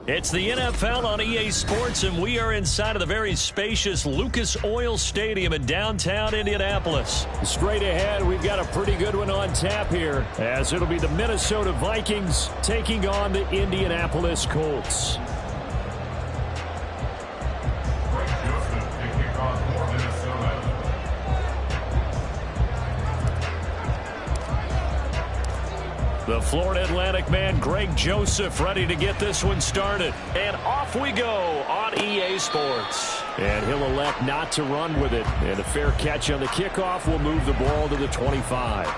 It's the NFL on EA Sports, and we are inside of the very spacious Lucas Oil Stadium in downtown Indianapolis. Straight ahead, we've got a pretty good one on tap here, as it'll be the Minnesota Vikings taking on the Indianapolis Colts. The Florida Atlantic man, Greg Joseph, ready to get this one started. And off we go on EA Sports. And he'll elect not to run with it. And a fair catch on the kickoff will move the ball to the 25.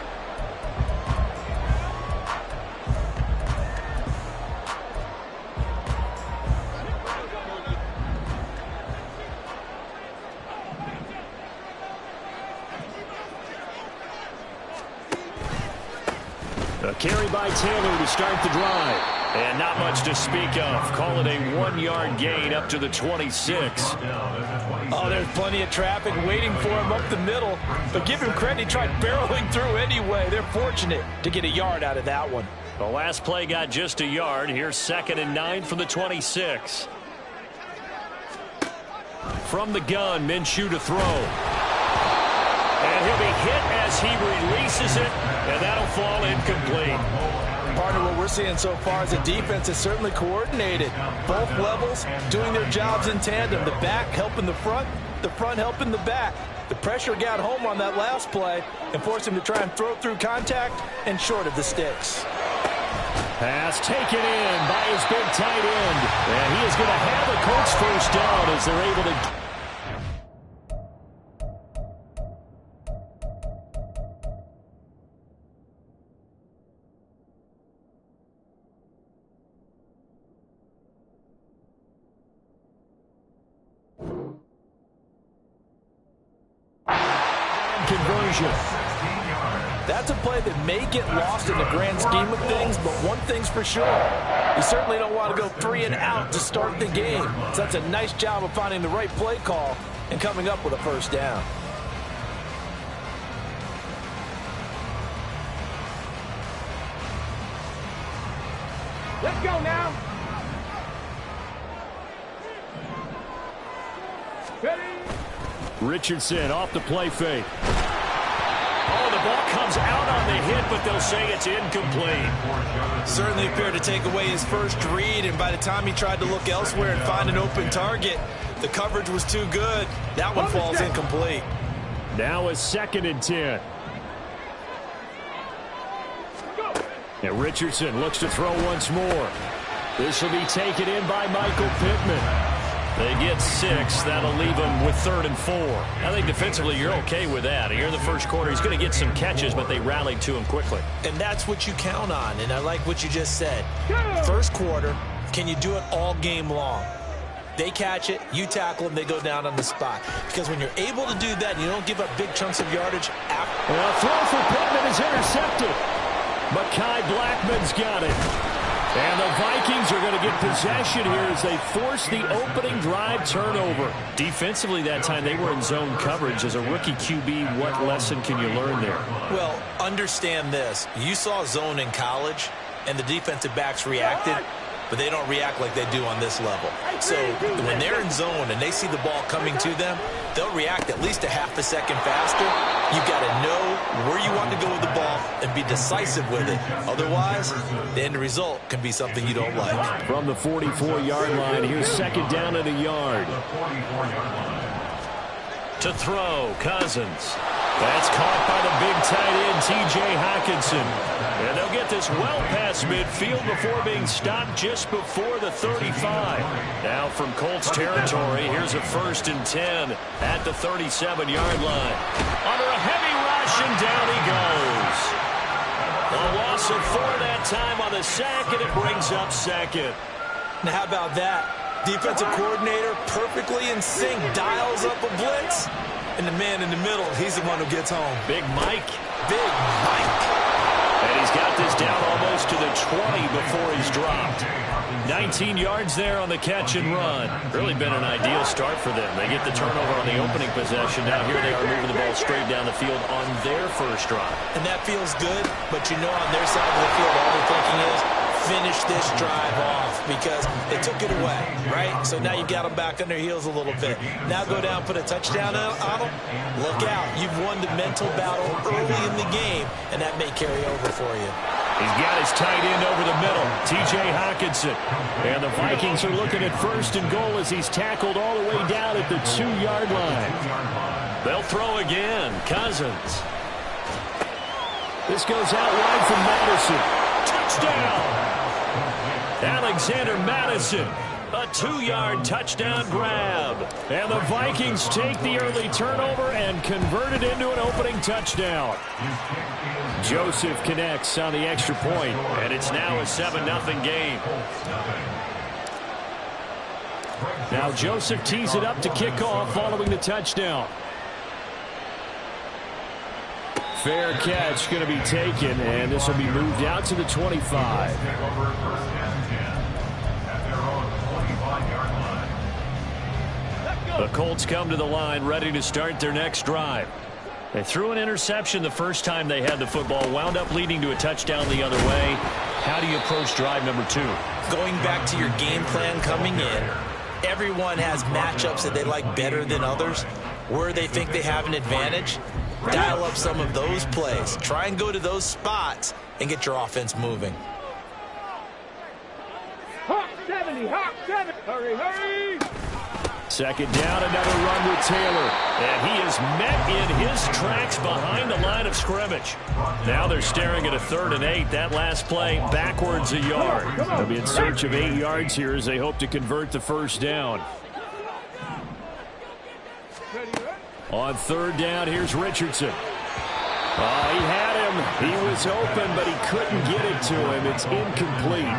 A carry by Taylor to start the drive. And not much to speak of. Call it a 1-yard gain up to the 26. Oh, there's plenty of traffic waiting for him up the middle. But give him credit, he tried barreling through anyway. They're fortunate to get a yard out of that one. The last play got just a yard. Here's 2nd and 9 from the 26. From the gun, Minshew to throw. And he'll be hit as he releases it, and that'll fall incomplete. Partner, what we're seeing so far is the defense is certainly coordinated. Both levels doing their jobs in tandem. The back helping the front helping the back. The pressure got home on that last play and forced him to try and throw through contact and short of the sticks. Pass taken in by his big tight end. And he is going to have a Colts first down as they're able to... conversion. That's a play that may get lost in the grand scheme of things, but one thing's for sure. You certainly don't want to go 3 and out to start the game. So that's a nice job of finding the right play call and coming up with a first down. Let's go now. Ready? Richardson off the play fake. Oh, the ball comes out on the hit, but they'll say it's incomplete. Certainly appeared to take away his first read, and by the time he tried to look elsewhere and find an open target, the coverage was too good. That one falls incomplete. Now a 2nd and 10. And Richardson looks to throw once more. This will be taken in by Michael Pittman. They get 6. That'll leave them with 3rd and 4. I think defensively you're okay with that. Here in the first quarter, he's going to get some catches, but they rallied to him quickly. And that's what you count on, and I like what you just said. First quarter, can you do it all game long? They catch it, you tackle them, they go down on the spot. Because when you're able to do that, you don't give up big chunks of yardage after. Well, a throw for Pittman is intercepted. Mekhi Blackman's got it. And the Vikings are going to get possession here as they force the opening drive turnover. Defensively that time, they were in zone coverage. As a rookie QB, what lesson can you learn there? Well, understand this. You saw zone in college, and the defensive backs reacted, but they don't react like they do on this level. So when they're in zone and they see the ball coming to them, they'll react at least a half a second faster. You've got to know where you want to go with the ball and be decisive with it. Otherwise, the end result can be something you don't like. From the 44-yard line, here's 2nd down and a yard. To throw, Cousins. That's caught by the big tight end, T.J. Hockenson. And they'll get this well past midfield before being stopped just before the 35. Now from Colts territory, here's a 1st and 10 at the 37-yard line. Under a heavy rush, and down he goes. A loss of 4 that time on the sack, and it brings up 2nd. Now, how about that? Defensive coordinator perfectly in sync, dials up a blitz. And the man in the middle, he's the one who gets home. Big Mike. Big Mike. And he's got this down almost to the 20 before he's dropped. 19 yards there on the catch and run. Really been an ideal start for them. They get the turnover on the opening possession. Now here they are moving the ball straight down the field on their first drive. And that feels good, but you know on their side of the field all they're thinking is finish this drive off because they took it away, right? So now you've got them back on their heels a little bit. Now go down, put a touchdown on them. Look out. You've won the mental battle early in the game, and that may carry over for you. He's got his tight end over the middle, T.J. Hockenson. And the Vikings are looking at 1st and goal as he's tackled all the way down at the 2-yard line. They'll throw again. Cousins. This goes out wide from Madison. Touchdown! Alexander Madison, a 2-yard touchdown grab. And the Vikings take the early turnover and convert it into an opening touchdown. Joseph connects on the extra point, and it's now a 7-0 game. Now Joseph tees it up to kick off following the touchdown. Fair catch going to be taken, and this will be moved out to the 25. The Colts come to the line ready to start their next drive. They threw an interception the first time they had the football, wound up leading to a touchdown the other way. How do you approach drive number 2? Going back to your game plan coming in, everyone has matchups that they like better than others. Where they think they have an advantage, dial up some of those plays. Try and go to those spots and get your offense moving. Hawk 70, Hawk 70. Hurry, hurry. Second down, another run with Taylor. And he is met in his tracks behind the line of scrimmage. Now they're staring at a 3rd and 8. That last play backwards a yard. They'll be in search of 8 yards here as they hope to convert the first down. On 3rd down, here's Richardson. Oh, he had him. He was open, but he couldn't get it to him. It's incomplete.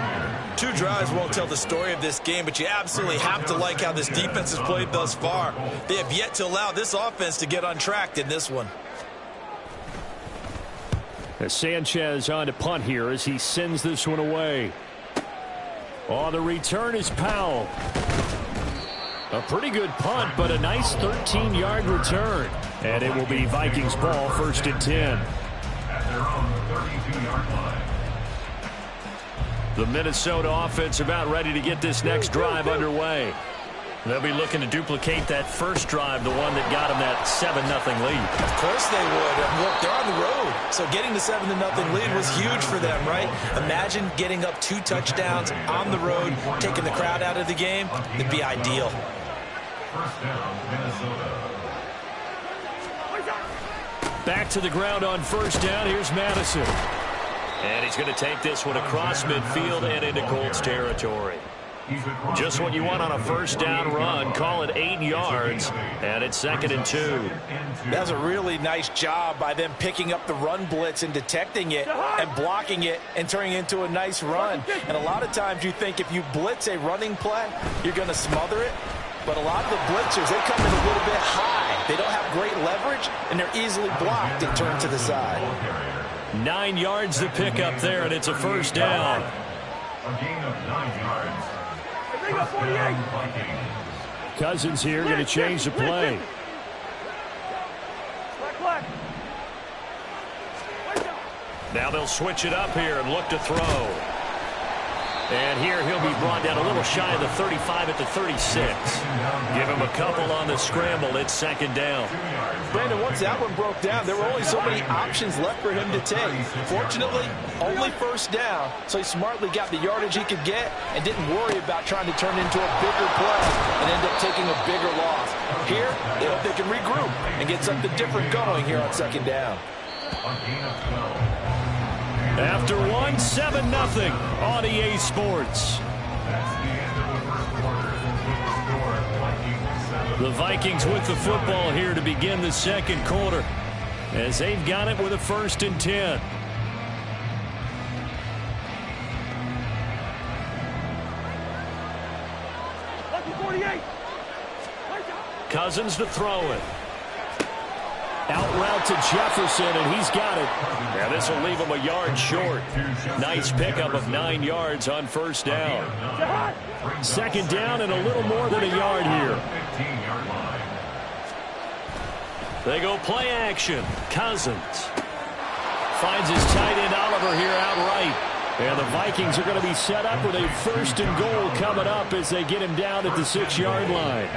2 drives won't tell the story of this game, but you absolutely have to like how this defense has played thus far. They have yet to allow this offense to get untracked in this one. As Sanchez on to punt here as he sends this one away. Oh, the return is Powell. A pretty good punt, but a nice 13-yard return. And it will be Vikings ball, 1st and 10. The Minnesota offense about ready to get this next drive underway. They'll be looking to duplicate that first drive, the one that got them that 7-0 lead. Of course they would. Look, they're on the road. So getting the 7-0 lead was huge for them, right? Imagine getting up 2 touchdowns on the road, taking the crowd out of the game. It'd be ideal. Back to the ground on 1st down. Here's Madison. And he's going to take this one across midfield and into Colts territory. Just what you want on a 1st down run. Call it 8 yards, and it's 2nd and 2. That's a really nice job by them picking up the run blitz and detecting it and blocking it and turning it into a nice run. And a lot of times you think if you blitz a running play, you're going to smother it. But a lot of the blitzers, they come in a little bit high. They don't have great leverage, and they're easily blocked and turned to the side. 9 yards to pick up there, and it's a 1st down. A gain of 9 yards. Cousins here going to change the play. Now they'll switch it up here and look to throw. And here he'll be brought down a little shy of the 35 at the 36. Give him a couple on the scramble. It's 2nd down. Brandon, once that one broke down, there were only so many options left for him to take. Fortunately, only 1st down, so he smartly got the yardage he could get and didn't worry about trying to turn into a bigger play and end up taking a bigger loss. Here, they hope they can regroup and get something different going here on 2nd down. After 7-0 on EA Sports. The Vikings with the football here to begin the 2nd quarter as they've got it with a 1st and 10. Cousins to throw it. Out route to Jefferson, and he's got it. Now this will leave him a yard short. Nice pickup of 9 yards on 1st down. 2nd down and a little more than a yard here. They go play action. Cousins finds his tight end Oliver here outright. And the Vikings are going to be set up with a 1st and goal coming up as they get him down at the 6-yard line.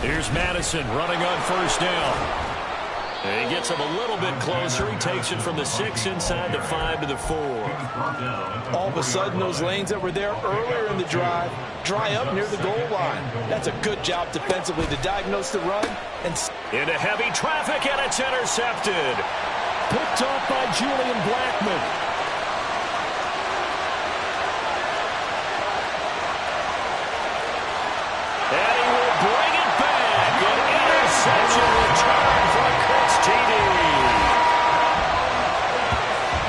Here's Madison running on 1st down. And he gets him a little bit closer. He takes it from the 6 inside the 5 to the 4. All of a sudden, those lanes that were there earlier in the drive dry up near the goal line. That's a good job defensively to diagnose the run. And into heavy traffic, and it's intercepted. Picked off by Julian Blackman. And he will bring it back. An interception return for Chris TD.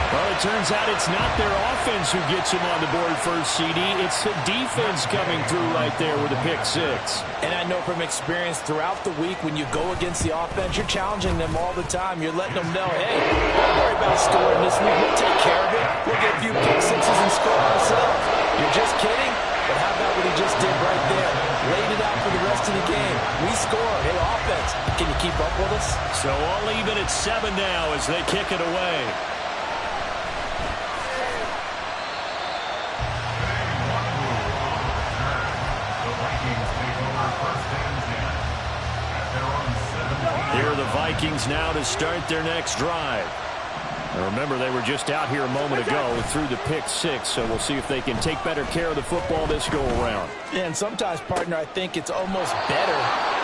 Well, it turns out it's not their offense who gets him on the board first, CD. It's the defense coming through right there with a pick 6. And I know from experience throughout the week when you go against the offense, you're challenging them all the time. You're letting them know, hey, don't worry about scoring this week. We'll take care of it. We'll get a few pick 6s and score ourselves. You're just kidding? But how about what he just did right there? Laid it out for the rest of the game. We scored. Hey, offense, can you keep up with us? So all even at 7 now as they kick it away. Here are the Vikings now to start their next drive. Now remember, they were just out here a moment ago through the pick 6, so we'll see if they can take better care of the football this go-around. Yeah, and sometimes, partner, I think it's almost better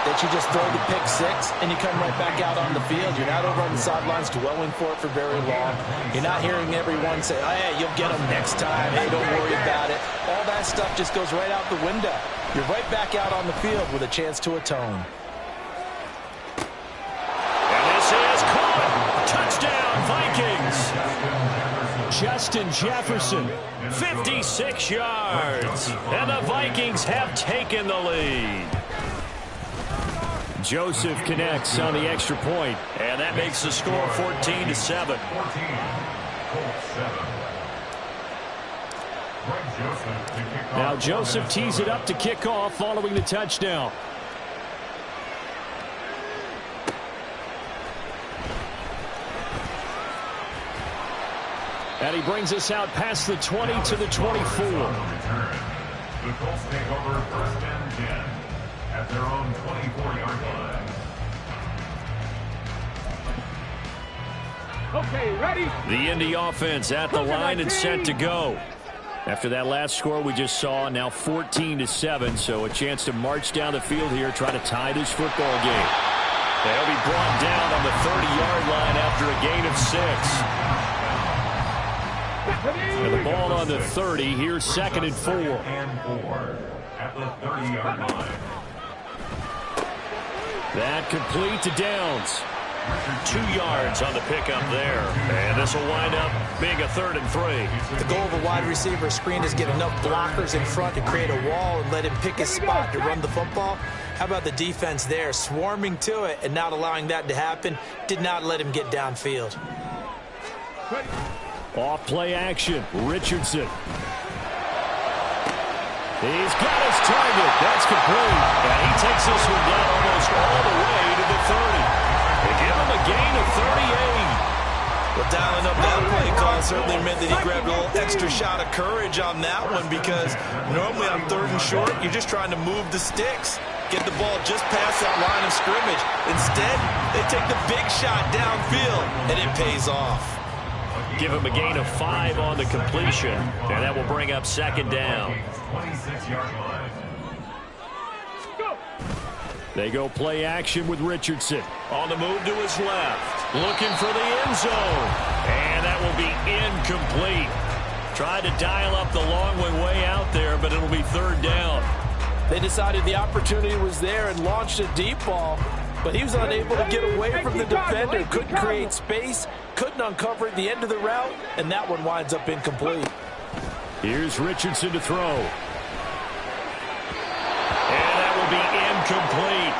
that you just throw the pick 6 and you come right back out on the field. You're not over on the sidelines dwelling for it for very long. You're not hearing everyone say, oh, hey, you'll get them next time. Hey, don't worry about it. All that stuff just goes right out the window. You're right back out on the field with a chance to atone. Touchdown, Vikings. Justin Jefferson, 56 yards. And the Vikings have taken the lead. Joseph connects on the extra point, and that makes the score 14-7. Now Joseph tees it up to kick off following the touchdown. And he brings us out past the 20 to the 24. The Colts take over 1st and 10 at their own 24-yard line. Okay, ready? The Indy offense at the line and set to go. After that last score we just saw, now 14-7, so a chance to march down the field here, try to tie this football game. They'll be brought down on the 30-yard line after a gain of 6. And the ball on the 30. Here's 2nd and 4. At the 30-yard line. That complete to Downs. 2 yards on the pickup there. And this will wind up being a 3rd and 3. The goal of a wide receiver screen is get enough blockers in front to create a wall and let him pick his spot to run the football. How about the defense there, swarming to it and not allowing that to happen? Did not let him get downfield. Off play action, Richardson. He's got his target. That's complete. And he takes this one down almost all the way to the 30. They give him a gain of 38. Well, dialing up that play call certainly meant that he grabbed a little extra shot of courage on that one, because normally on 3rd and short, you're just trying to move the sticks, get the ball just past that line of scrimmage. Instead, they take the big shot downfield, and it pays off. Give him a gain of 5 on the completion, and that will bring up 2nd down. 26-yard line. They go play action with Richardson. On the move to his left, looking for the end zone, and that will be incomplete. Tried to dial up the long way out there, but it'll be 3rd down. They decided the opportunity was there and launched a deep ball, but he was unable to get away from the defender. Couldn't create space, couldn't uncover at the end of the route, and that one winds up incomplete. Here's Richardson to throw. And that will be incomplete.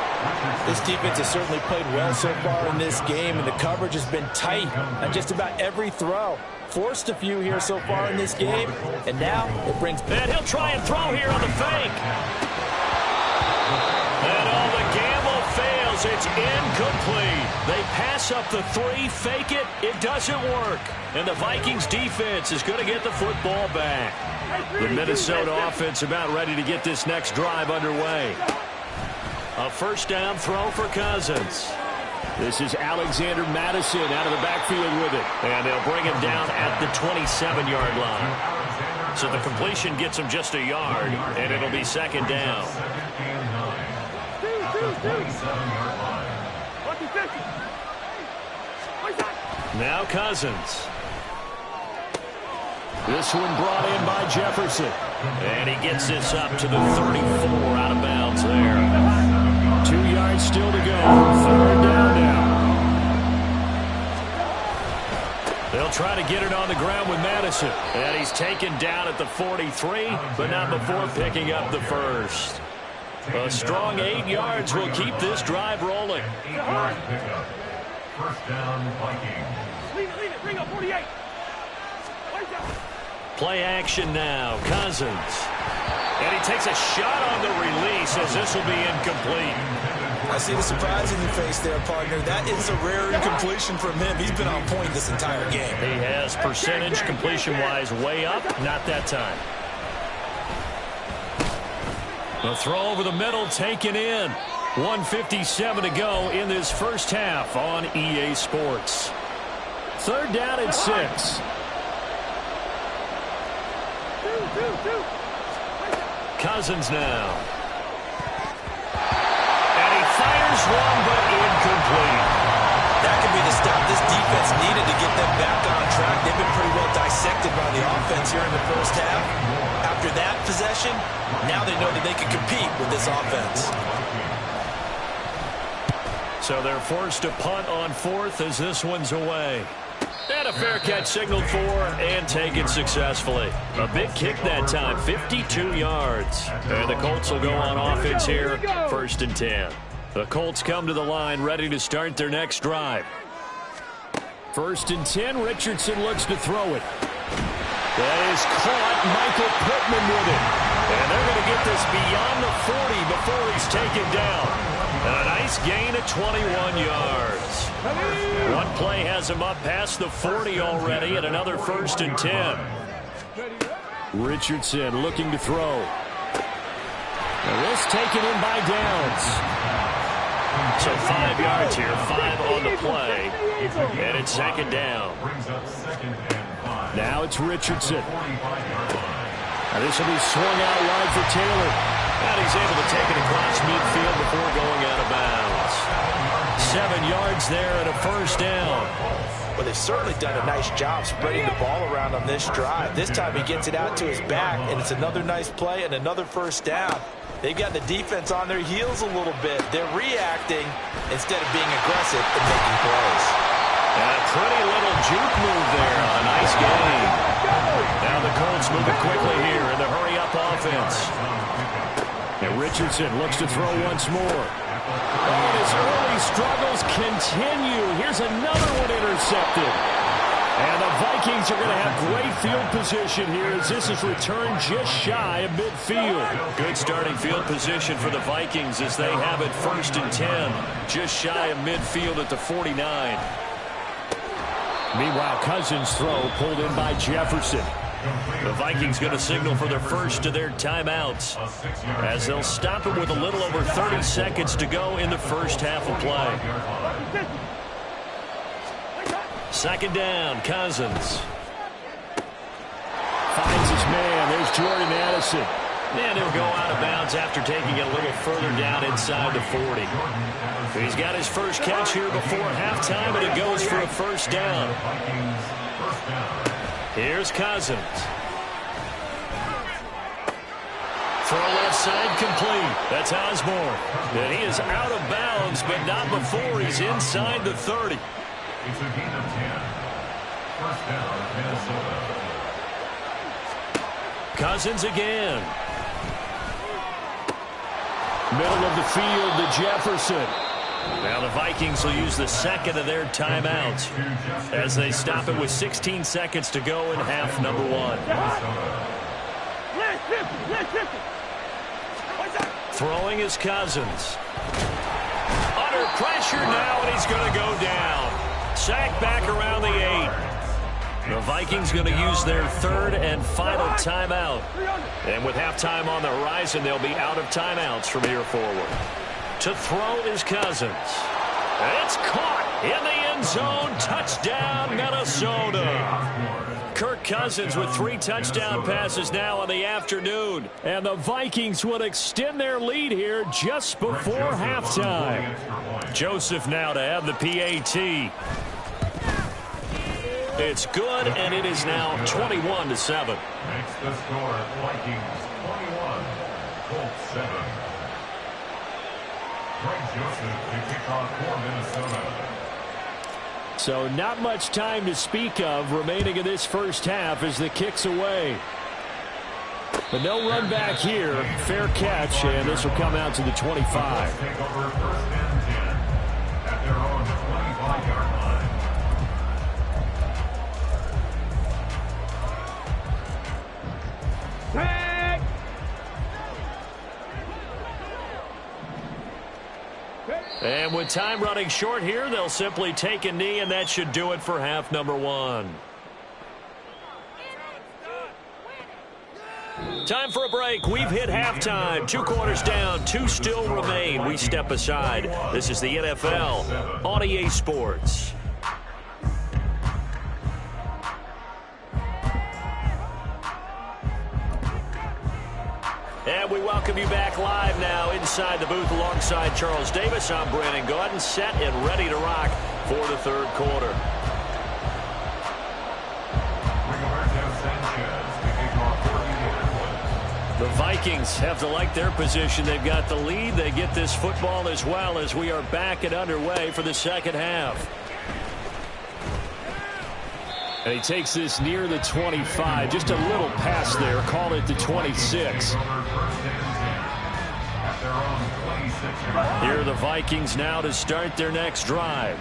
This defense has certainly played well so far in this game, and the coverage has been tight on just about every throw. Forced a few here so far in this game, and now it brings... And he'll try and throw here on the fake. And all the gamble fails. A It's incomplete. They pass up the 3, fake it. It doesn't work. And the Vikings defense is going to get the football back. The Minnesota offense about ready to get this next drive underway. A first down throw for Cousins. This is Alexander Madison out of the backfield with it. And they'll bring him down at the 27-yard line. So the completion gets him just a yard, and it'll be second down. Now Cousins. This one brought in by Jefferson. And he gets this up to the 34, out of bounds there. 2 yards still to go. Third down now. They'll try to get it on the ground with Madison. And he's taken down at the 43, but not before picking up the first. A strong 8 yards will keep this drive rolling. First down, Vikings. Leave it, bring up 48. Play action now, Cousins. And he takes a shot on the release as this will be incomplete. I see the surprise in your face there, partner. That is a rare incompletion from him. He's been on point this entire game. He has percentage completion-wise way up, not that time. The throw over the middle taken in. 1:57 to go in this first half on EA Sports. Third down and 6. Cousins now. And he fires one, but incomplete. That could be the stop this defense needed to get them back on track. They've been pretty well dissected by the offense here in the first half. After that possession, now they know that they can compete with this offense. So they're forced to punt on 4th as this one's away. And a fair catch signaled for and taken successfully. A big kick that time, 52 yards. And the Colts will go on offense here, 1st and 10. The Colts come to the line ready to start their next drive. 1st and 10, Richardson looks to throw it. That is caught, Michael Pittman with it. And they're going to get this beyond the 40 before he's taken down. A nice gain of 21 yards. One play has him up past the 40 already, and another 1st and 10. Richardson looking to throw. And this taken in by Downs. So 5 yards here, 5 on the play, and it's second down. Now it's Richardson. And this will be swung out wide for Taylor. And he's able to take it across midfield before going out of bounds. 7 yards there and a first down. Well, they've certainly done a nice job spreading the ball around on this drive. This time he gets it out to his back, and it's another nice play and another first down. They've got the defense on their heels a little bit. They're reacting instead of being aggressive and making plays. And a pretty little juke move there. A nice gain. Now the Colts moving quickly here in the hurry-up offense. And Richardson looks to throw once more. Oh, his early struggles continue. Here's another one intercepted. And the Vikings are going to have great field position here as this is returned just shy of midfield. Good starting field position for the Vikings as they have it 1st and 10. Just shy of midfield at the 49. Meanwhile, Cousins' throw pulled in by Jefferson. The Vikings going to signal for their first of their timeouts as they'll stop it with a little over 30 seconds to go in the first half of play. Second down, Cousins. Finds his man. There's Jordan Addison. And he'll go out of bounds after taking it a little further down inside the 40. He's got his first catch here before halftime, and it goes for a first down. Here's Cousins. Throw left side complete. That's Osborne. And he is out of bounds, but not before he's inside the 30. It's a gain of 10. First down, Minnesota. Cousins again. Middle of the field to Jefferson. Now the Vikings will use the second of their timeouts as they stop it with 16 seconds to go in half number 1. Throwing is Cousins. under pressure now, and he's going to go down. Sacked back around the 8. The Vikings going to use their third and final timeout. And with halftime on the horizon, they'll be out of timeouts from here forward. To throw is Cousins. It's caught in the end zone. Touchdown, Minnesota. Kirk Cousins with 3 touchdown passes now in the afternoon. And the Vikings will extend their lead here just before halftime. Joseph now to add the PAT. It's good, and it is now 21-7. Makes the score Vikings 21, Colts 7. Greg Joseph to kick off for Minnesota. So not much time to speak of remaining in this first half as the kick's away. But no run back here. Fair catch, and this will come out to the 25. Take over first and 10 at their own 25-yard line. And with time running short here, they'll simply take a knee, and that should do it for half number 1. Time for a break. We've hit halftime. 2 quarters down. 2 still remain. We step aside. This is the NFL on EA Sports. And we welcome you back live now inside the booth alongside Charles Davis. I'm Brandon Gaudin, set and ready to rock for the third quarter. The Vikings have to like their position. They've got the lead. They get this football as well as we are back and underway for the second half. And he takes this near the 25. Just a little pass there. Call it the 26. Here are the Vikings now to start their next drive.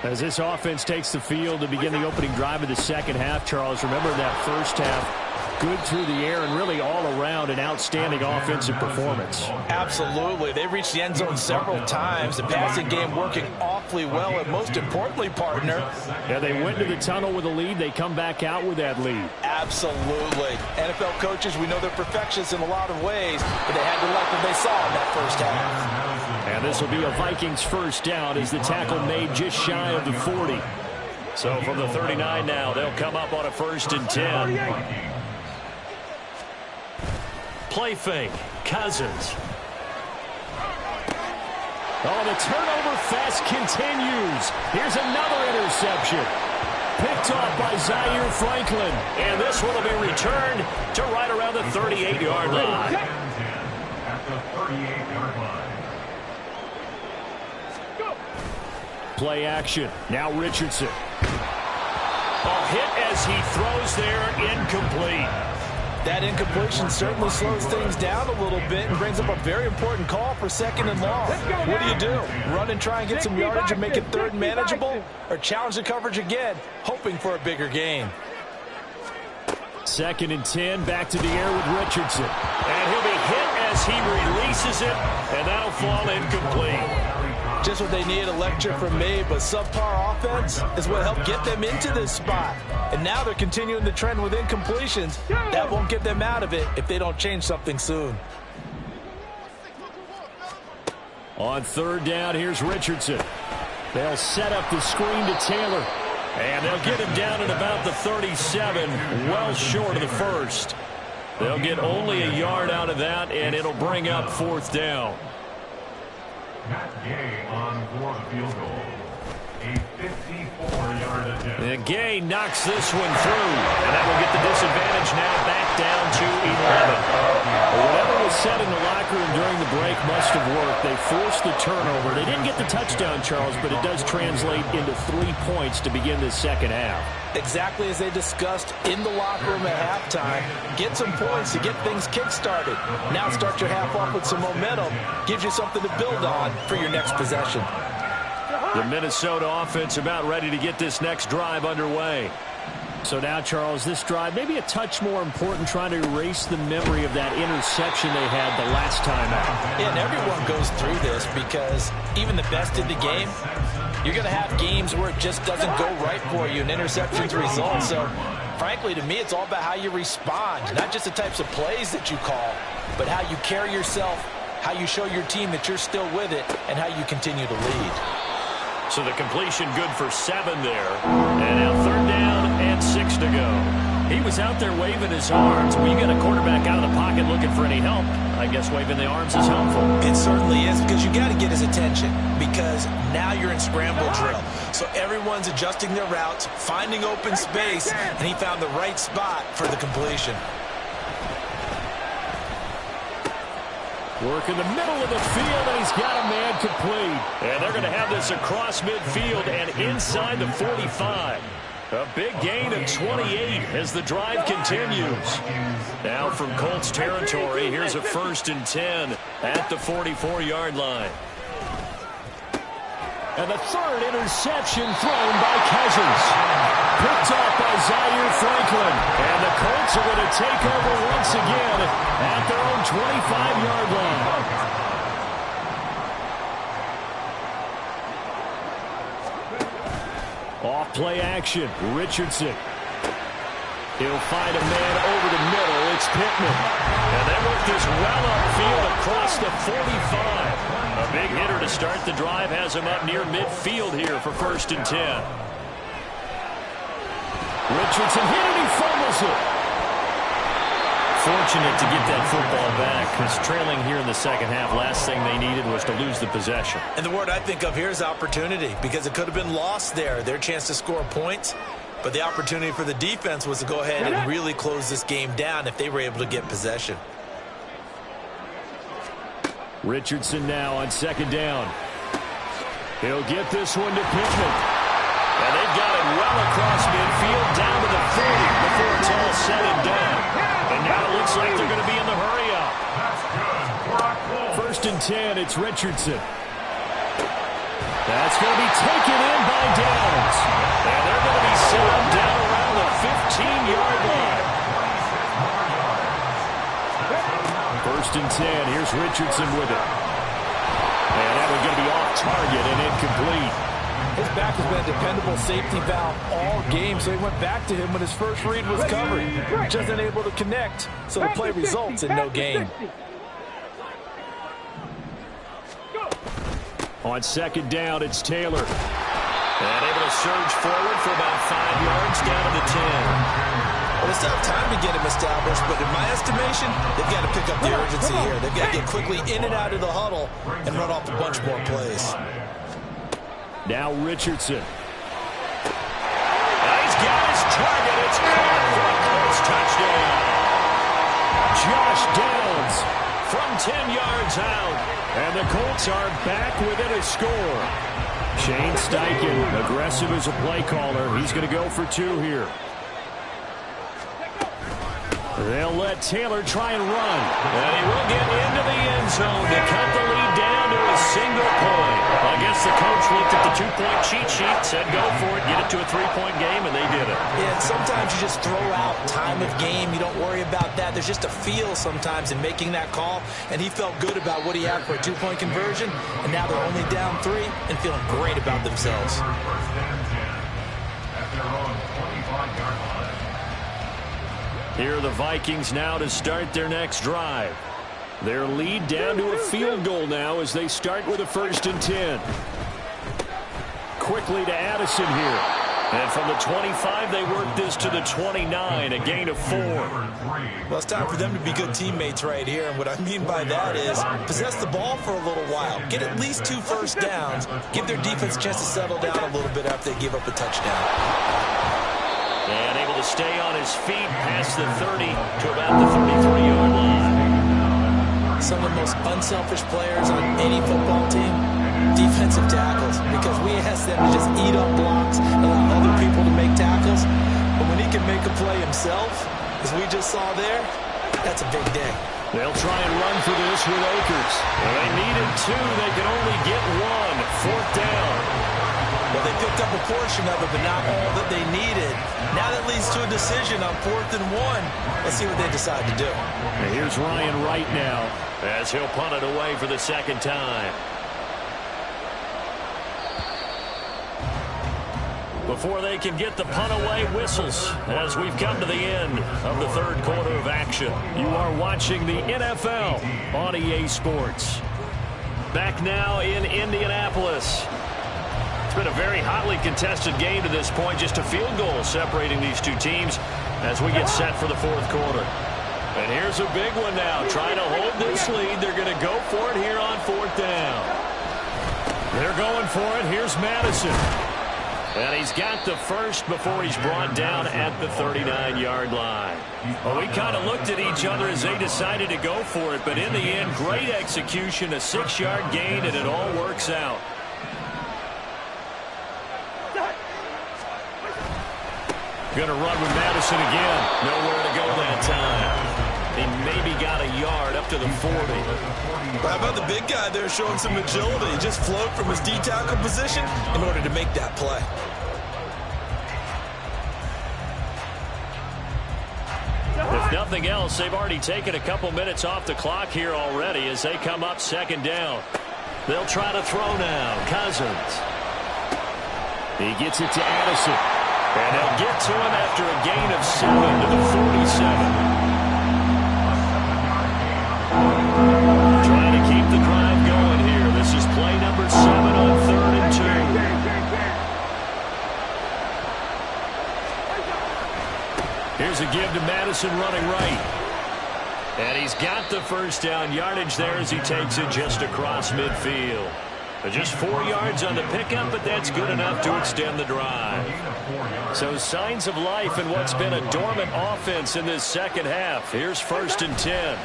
As this offense takes the field to begin the opening drive of the second half, Charles, remember that first half, good through the air and really all around an outstanding offensive performance. Absolutely. They've reached the end zone several times. The passing game working awfully well, and most importantly, partner. Yeah, they went to the tunnel with a lead. They come back out with that lead. Absolutely. NFL coaches, we know they're perfectionists in a lot of ways, but they had to like what they saw in that first half. And this will be a Vikings first down as the tackle made just shy of the 40. So from the 39 now, they'll come up on a 1st and 10. Play fake. Cousins. Oh, the turnover fest continues. Here's another interception. Picked off by Zaire Franklin. And this one will be returned to right around the 38-yard line. At the 38-yard line. Play action. Now Richardson. A hit as he throws there, incomplete. That incompletion certainly slows things down a little bit and brings up a very important call for 2nd and long. What do? Run and try and get some yardage and make it 3rd and manageable? Or challenge the coverage again, hoping for a bigger gain? 2nd and 10, back to the air with Richardson. And he'll be hit as he releases it, and that'll fall incomplete. Just what they need, a lecture from me, but subpar offense is what helped get them into this spot. And now they're continuing the trend with incompletions. That won't get them out of it if they don't change something soon. On 3rd down, here's Richardson. They'll set up the screen to Taylor. And they'll get him down at about the 37, well short of the 1st. They'll get only a yard out of that, and it'll bring up 4th down. Matt Gay on for the field goal. A 54-yard attempt. And Gay knocks this one through. And that will get the disadvantage now back down to 11. Whatever was said in the locker room during the break must have worked. They forced the turnover. They didn't get the touchdown, Charles, but it does translate into 3 points to begin this second half. Exactly as they discussed in the locker room at halftime. Get some points to get things kick-started. Now start your half off with some momentum. Gives you something to build on for your next possession. The Minnesota offense about ready to get this next drive underway. So now, Charles, this drive maybe a touch more important, trying to erase the memory of that interception they had the last time out. Yeah, and everyone goes through this because even the best in the game, you're going to have games where it just doesn't go right for you and interceptions result. So, frankly, to me, it's all about how you respond, not just the types of plays that you call, but how you carry yourself, how you show your team that you're still with it, and how you continue to lead. So the completion good for 7 there. And now 3rd down and 6 to go. He was out there waving his arms. When you get a quarterback out of the pocket looking for any help, I guess waving the arms is helpful. It certainly is, because you got to get his attention, because now you're in scramble drill. So everyone's adjusting their routes, finding open space, and he found the right spot for the completion. Work in the middle of the field, and he's got a man complete. And they're going to have this across midfield and inside the 45. A big gain of 28 as the drive continues. Now from Colts territory, here's a 1st and 10 at the 44-yard line. And the 3rd interception thrown by Cousins. Picked up by Zaire Franklin. And the Colts are going to take over once again at their own 25-yard line. Off play action. Richardson. He'll find a man over the middle. It's Pittman. And they work this well upfield across the 45. A big hitter to start the drive has him up near midfield here for 1st and 10. Richardson hit and he fumbles it. Fortunate to get that football back, because trailing here in the 2nd half, last thing they needed was to lose the possession. And the word I think of here is opportunity, because it could have been lost there. Their chance to score points. But the opportunity for the defense was to go ahead and really close this game down if they were able to get possession. Richardson now on 2nd down. He'll get this one to Pittman. And they've got it well across midfield down to the 40 before it's all said and done. And now it looks like they're going to be in the hurry-up. 1st and 10, it's Richardson. That's going to be taken in by Downs. And they're going to be set up down around the 15-yard line. 1st and 10, here's Richardson with it. And that one's going to be off target and incomplete. His back has been a dependable safety valve all game, so he went back to him when his first read was covered. Just unable to connect, so the play results in no gain. On 2nd down, it's Taylor. And able to surge forward for about 5 yards down to the 10. Well, they still have time to get him established, but in my estimation, they've got to pick up the urgency here. They've got to get quickly in and out of the huddle and run off a bunch more plays. Now Richardson. Now he's got his target. It's caught for a close touchdown. Josh Downs from 10 yards out. And the Colts are back within a score. Shane Steichen, aggressive as a play caller. He's going to go for 2 here. They'll let Taylor try and run. And he will get into the end zone to cut the lead down to a single point. I guess the coach looked at the 2-point cheat sheet, said go for it, get it to a 3-point game, and they did it. Yeah, and sometimes you just throw out time of game. You don't worry about that. There's just a feel sometimes in making that call, and he felt good about what he had for a 2-point conversion, and now they're only down 3 and feeling great about themselves. Here are the Vikings now to start their next drive. Their lead down to a field goal now as they start with a 1st and 10. Quickly to Addison here. And from the 25, they work this to the 29, a gain of 4. Well, it's time for them to be good teammates right here. And what I mean by that is possess the ball for a little while. Get at least 2 first downs. Give their defense a chance to settle down a little bit after they give up a touchdown. And able to stay on his feet past the 30 to about the 33-yard line. Some of the most unselfish players on any football team, defensive tackles, because we ask them to just eat up blocks and allow other people to make tackles. But when he can make a play himself, as we just saw there, that's a big day. They'll try and run for this with Akers. Well, they needed 2. They can only get 1. 4th down. Well, they picked up a portion of it, but not all that they needed. Now that leads to a decision on 4th and 1. Let's see what they decide to do. And here's Ryan Wright now as he'll punt it away for the second time. Before they can get the punt away, whistles as we've come to the end of the third quarter of action. You are watching the NFL on EA Sports. Back now in Indianapolis. It's been a very hotly contested game to this point. Just a field goal separating these two teams as we get set for the fourth quarter. And here's a big one now. Trying to hold this lead. They're going to go for it here on 4th down. They're going for it. Here's Madison. And he's got the first before he's brought down at the 39-yard line. Well, we kind of looked at each other as they decided to go for it, but in the end, great execution, a 6-yard gain, and it all works out. Going to run with Madison again. Nowhere to go that time. He maybe got a yard up to the 40. How about the big guy there showing some agility? He just float from his D-tackle position in order to make that play. If nothing else, they've already taken a couple minutes off the clock here already as they come up 2nd down. They'll try to throw now. Cousins. He gets it to Addison. And they'll get to him after a gain of 7 to the 47. Trying to keep the drive going here. This is play number 7 on 3rd and 2. Here's a give to Madison running right. And he's got the first down yardage there as he takes it just across midfield. Just 4 yards on the pickup, but that's good enough to extend the drive. So signs of life in what's been a dormant offense in this second half. Here's 1st and 10.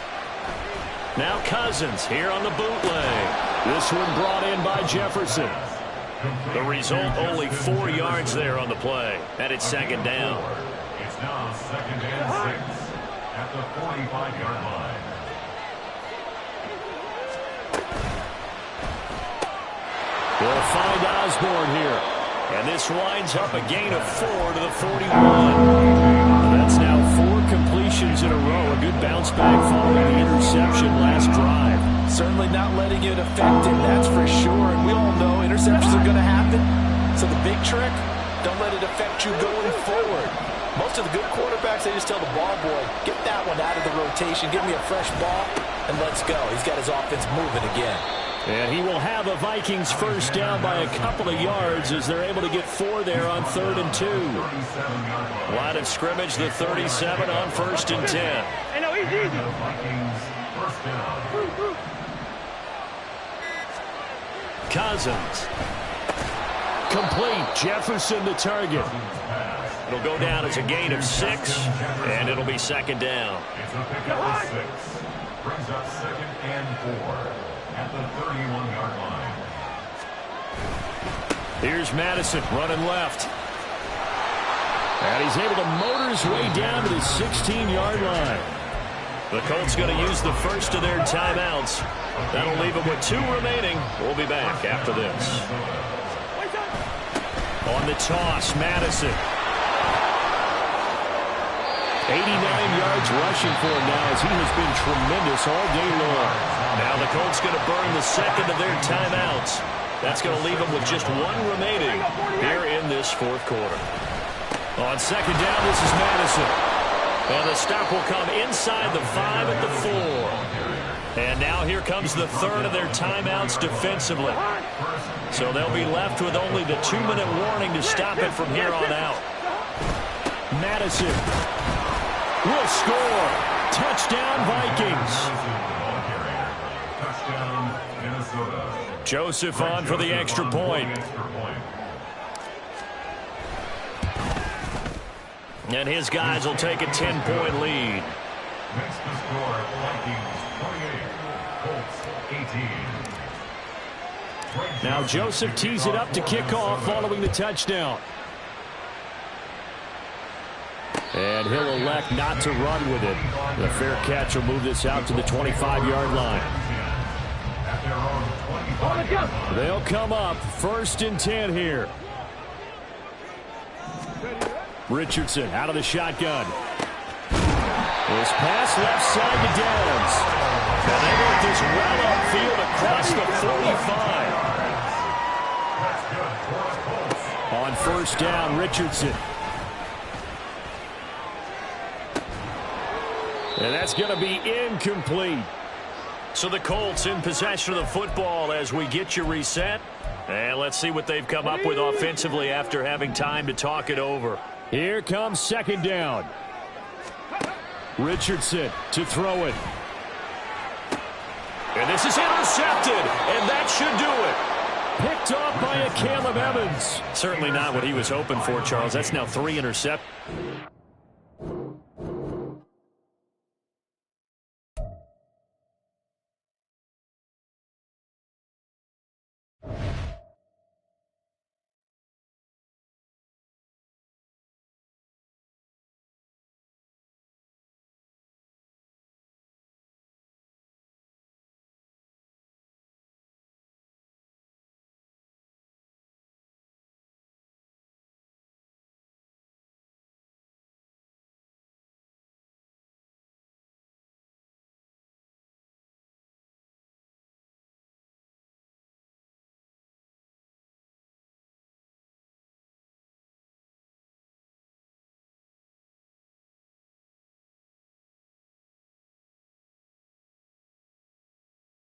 Now Cousins here on the bootleg. This one brought in by Jefferson. The result, only 4 yards there on the play. And it's 2nd down. It's now 2nd and 6 at the 45-yard line. They'll find Osborne here. And this winds up a gain of 4 to the 41. That's now 4 completions in a row. A good bounce back following the interception last drive. Certainly not letting it affect him, that's for sure. And we all know interceptions are going to happen. So the big trick, don't let it affect you going forward. Most of the good quarterbacks, they just tell the ball boy, get that one out of the rotation, give me a fresh ball, and let's go. He's got his offense moving again. And he will have a Vikings first down by a couple of yards as they're able to get 4 there on 3rd and 2. Line of scrimmage, the 37 on 1st and 10. Cousins. Complete. Jefferson the target. It'll go down as a gain of 6, and it'll be 2nd down. It's a pickup of 6. Brings up 2nd and 4. At the 31-yard line. Here's Madison running left. And he's able to motor his way down to the 16-yard line. The Colts going to use the first of their timeouts. That'll leave them with 2 remaining. We'll be back after this. On the toss, Madison. 89 yards rushing for him now as he has been tremendous all day long. Now the Colts going to burn the second of their timeouts. That's going to leave them with just 1 remaining here in this fourth quarter. On 2nd down, this is Madison. And the stop will come inside the 5 at the 4. And now here comes the 3rd of their timeouts defensively. So they'll be left with only the 2-minute warning to stop it from here on out. Madison will score. Touchdown, Vikings. Touchdown, Minnesota. Joseph on for the extra point. And his guys will take a 10-point lead. Makes the score Vikings 28, Colts 18. Now Joseph tees it up to kick off following the touchdown. And he'll elect not to run with it. The fair catch will move this out to the 25-yard line. They'll come up 1st and 10 here. Richardson out of the shotgun. This pass left side to Downs. And they work this well upfield across the 45. On first down, Richardson. And that's going to be incomplete. So the Colts in possession of the football as we get you reset. And let's see what they've come up with offensively after having time to talk it over. Here comes second down. Richardson to throw it. And this is intercepted, and that should do it. Picked off by a Caleb Evans. Certainly not what he was hoping for, Charles. That's now 3 interceptions.